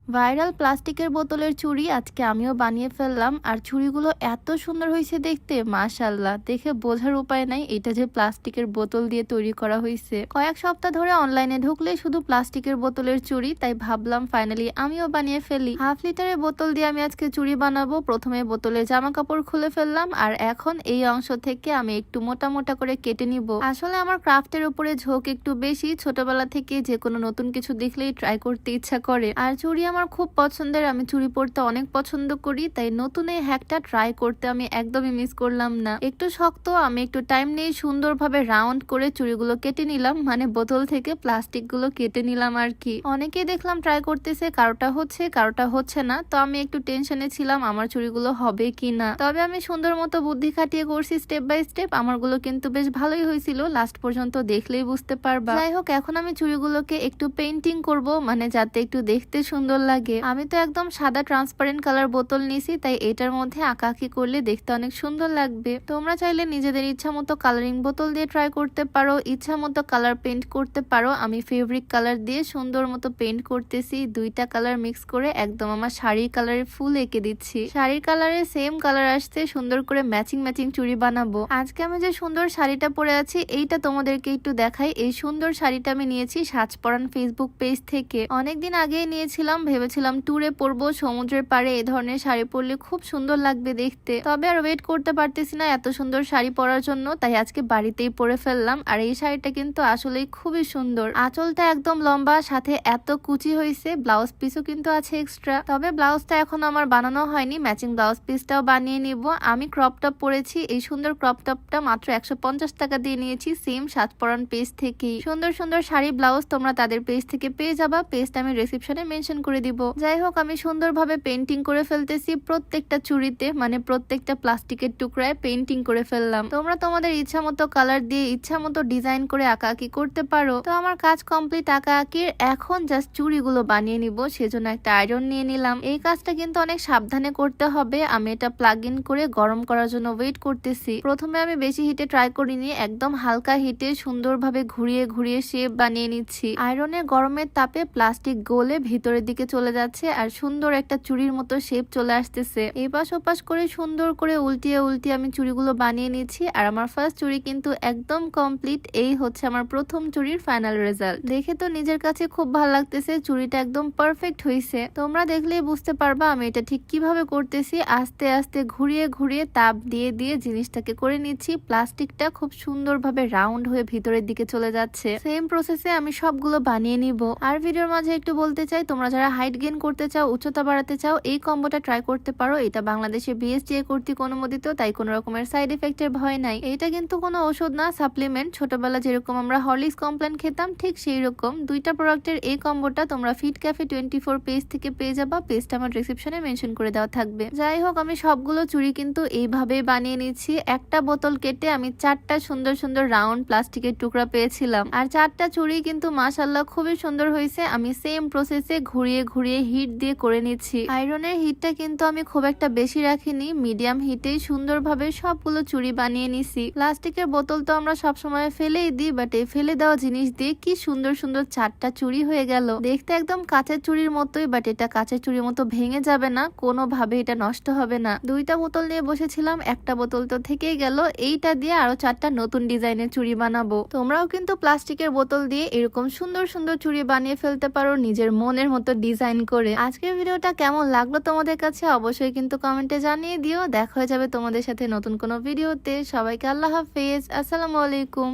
Viral প্লাস্টিকের বোতলের চুড়ি আজকে আমিও বানিয়ে ফেললাম। আর চুড়িগুলো এত সুন্দর হয়েছে দেখতে, মাশাআল্লাহ, দেখে বোঝার উপায় নাই এটা যে প্লাস্টিকের বোতল দিয়ে তৈরি করা হয়েছে। কয়েক সপ্তাহ ধরে অনলাইনে ঢুকলে শুধু প্লাস্টিকের বোতলের চুড়ি, তাই ভাবলাম ফাইনালি আমিও বানিয়ে ফেলি। হাফ লিটারের বোতল দিয়ে আমি আজকে চুড়ি বানাবো। প্রথমে বোতলের জামা কাপড় খুলে ফেললাম, আর এখন এই অংশ থেকে আমি একটু মোটা মোটা করে কেটে নিব। আসলে আমার ক্রাফটের উপরে ঝোঁক একটু বেশি, ছোটবেলা থেকে যে কোনো নতুন কিছু দেখলেই ট্রাই করতে ইচ্ছা করে। আর চুড়ি আমার খুব পছন্দের, আমি চুড়ি পরতে অনেক পছন্দ করি, তাই নতুন এই হ্যাকটা ট্রাই করতে আমি একদমই মিস করলাম না। একটু শক্ত, আমি একটু টাইম নিয়ে সুন্দরভাবে রাউন্ড করে চুড়িগুলো কেটে নিলাম, মানে বোতল থেকে প্লাস্টিক গুলো কেটে নিলাম আর কি। অনেকেই দেখলাম ট্রাই করতেছে, কারোটা হচ্ছে কারোটা হচ্ছে না, তো আমি একটু টেনশনে ছিলাম আমার চুড়িগুলো হবে কি না। তবে আমি সুন্দর মতো বুদ্ধি খাটিয়ে করছি স্টেপ বাই স্টেপ, আমারগুলো কিন্তু বেশ ভালোই হয়েছিল, লাস্ট পর্যন্ত দেখলেই বুঝতে পারবা। যাই হোক, এখন আমি চুড়িগুলোকে একটু পেইন্টিং করব, মানে যাতে একটু দেখতে সুন্দর লাগে। আমি তো একদম সাদা ট্রান্সপারেন্ট কালার বোতল নিছি, তাই এটার মধ্যে আঁকাআঁকি করলে দেখতে অনেক সুন্দর লাগবে। তোমরা চাইলে নিজেদের ইচ্ছা মতো কালারিং বোতল দিয়ে ট্রাই করতে পারো, ইচ্ছা মতো কালার পেইন্ট করতে পারো। আমি ফেব্রিক কালার দিয়ে সুন্দর মতো পেইন্ট করতেছি, দুইটা কালার মিক্স করে একদম আমার শাড়ির কালারের ফুল এঁকে দিচ্ছি। শাড়ির কালারে সেম কালার আসতে সুন্দর করে ম্যাচিং ম্যাচিং চুড়ি বানাবো। আজকে আমি যে সুন্দর শাড়িটা পরে আছি এইটা তোমাদেরকে একটু দেখাই। এই সুন্দর শাড়িটা আমি নিয়েছি সাজ পরান ফেসবুক পেজ থেকে। অনেকদিন আগেই নিয়েছিলাম, ভেবেছিলাম ট্যুরে পরবো, সমুদ্রের পাড়ে এ ধরনের শাড়ি পরলে খুব সুন্দর লাগবে দেখতে। তবে আর ওয়েট করতে পারতেছি না এত সুন্দর শাড়ি পরার জন্য, তাই আজকে বাড়িতেই পরে ফেললাম। আর এই শাড়িটা কিন্তু আসলেই খুবই সুন্দর, আঁচলটা একদম লম্বা, সাথে এত কুচি হয়েছে, ব্লাউজ পিসও কিন্তু আছে এক্সট্রা। তবে ব্লাউজটা এখন আমার বানানো হয়নি, ম্যাচিং ব্লাউজ পিসটাও বানিয়ে নিব। আমি ক্রপ টপ পরেছি, এই সুন্দর ক্রপ টপটা মাত্র 150 টাকা দিয়ে নিয়েছি সেম সাজ পরান পেজ থেকেই। সুন্দর সুন্দর শাড়ি ব্লাউজ তোমরা তাদের পেজ থেকে পেয়ে যাবা, পেজটা আমি রিসেপশনে মেনশন করে দিব। যাই হোক, আমি সুন্দরভাবে পেন্টিং করে ফেলতেছি প্রত্যেকটা চুড়িতে, মানে প্রত্যেকটা প্লাস্টিকের টুকরায় পেন্টিং করে ফেললাম। তোমরা তোমাদের ইচ্ছা মতো কালার দিয়ে ইচ্ছা মতো ডিজাইন করে আঁকাআঁকি করতে পারো। তো আমার কাজ কমপ্লিট আঁকাআঁকির, এখন জাস্ট চুড়িগুলো বানিয়ে নিব, সেজন্য একটা আয়রন নিয়ে নিলাম। এই কাজটা কিন্তু অনেক সাবধানে করতে হবে। আমি এটা প্লাগ ইন করে গরম করার জন্য ওয়েট করতেছি। প্রথমে আমি বেশি হিটে ট্রাই করিনি, একদম হালকা হিটে সুন্দরভাবে ঘুরিয়ে ঘুরিয়ে শেপ বানিয়ে নিচ্ছি। আয়রনের গরমের তাপে প্লাস্টিক গলে ভিতরের দিকে চলে যাচ্ছে, আর সুন্দর একটা চুড়ির মতো শেপ চলে আসতেছে। এপাশ ওপাশ করে সুন্দর করে উল্টিয়ে উল্টিয়ে আমি চুড়িগুলো বানিয়ে নিচ্ছি। আর আমার ফার্স্ট চুড়ি কিন্তু একদম কমপ্লিট। এই হচ্ছে আমার প্রথম চুড়ির ফাইনাল রেজাল্ট। দেখে তো নিজের কাছে খুব ভালো লাগতেছে, চুড়িটা একদম পারফেক্ট হয়েছে। তোমরা দেখলেই বুঝতে পারবা আমি এটা ঠিক কিভাবে করতেছি। আস্তে আস্তে ঘুরিয়ে ঘুরিয়ে তাপ দিয়ে দিয়ে জিনিসটাকে করে নিচ্ছি। প্লাস্টিকটা খুব সুন্দরভাবে রাউন্ড হয়ে ভিতরের দিকে চলে যাচ্ছে। সেম প্রসেসে আমি সবগুলো বানিয়ে নিব। আর ভিডিওর মাঝে একটু বলতে চাই, তোমরা যারা হাইট গেইন করতে চাও, উচ্চতা বাড়াতে চাও, এই কম্বোটা ট্রাই করতে পারো। এটা বাংলাদেশে বিএসটিআই কর্তৃক অনুমোদিত, তাই কোনো রকমের সাইড এফেক্টের ভয় নাই। এটা কিন্তু কোনো ওষুধ না, সাপ্লিমেন্ট। ছোটবেলা যেরকম আমরা হরলিক্স কমপ্লেন খেতাম ঠিক সেই রকম। দুইটা প্রোডাক্টের এই কম্বোটা তোমরা ফিট ক্যাফে 24 পেজ থেকে পেয়ে যাবা, পেজটা আমার ডিসক্রিপশনে মেনশন করে দেওয়া থাকবে। যাই হোক, আমি সবগুলো চুড়ি কিন্তু এইভাবে বানিয়ে নিচ্ছি। একটা বোতল কেটে আমি 4টা সুন্দর সুন্দর রাউন্ড প্লাস্টিকের টুকরা পেয়েছিলাম, আর 4টা চুড়ি কিন্তু মাশাআল্লাহ খুবই সুন্দর হয়েছে। আমি সেম প্রসেসে ঘুরিয়ে ঘুরিয়ে হিট দিয়ে করে নিচ্ছি। আয়রনের হিটটা কিন্তু আমি খুব একটা বেশি রাখিনি, মিডিয়াম হিটেই সুন্দরভাবে সবগুলো চুড়ি বানিয়ে নিছি। প্লাস্টিকের বোতল তো আমরা সবসময় ফেলেই দিই, বাট এই ফেলে দেওয়া জিনিস দিয়ে কি সুন্দর সুন্দর 4টা চুড়ি হয়ে গেল। দেখতে একদম কাঁচের চুড়ির মতোই, বাট এটা কাঁচের চুড়ির মতো ভেঙে যাবে না, কোনোভাবে এটা নষ্ট হবে না। দুইটা বোতল নিয়ে বসেছিলাম, একটা বোতল তো থেকেই গেল। এইটা দিয়ে আরো 4টা নতুন ডিজাইনের চুড়ি বানাবো। তোমরাও কিন্তু প্লাস্টিকের বোতল দিয়ে এরকম সুন্দর সুন্দর চুড়ি বানিয়ে ফেলতে পারো নিজের মনের মতো ডিজাইন করে। আজকের ভিডিওটা কেমন লাগলো তোমাদের কাছে অবশ্যই কিন্তু কমেন্টে জানিয়ে দিও। দেখা হয়ে যাবে তোমাদের সাথে নতুন কোনো ভিডিওতে। সবাইকে আল্লাহ হাফেজ, আসসালামু আলাইকুম।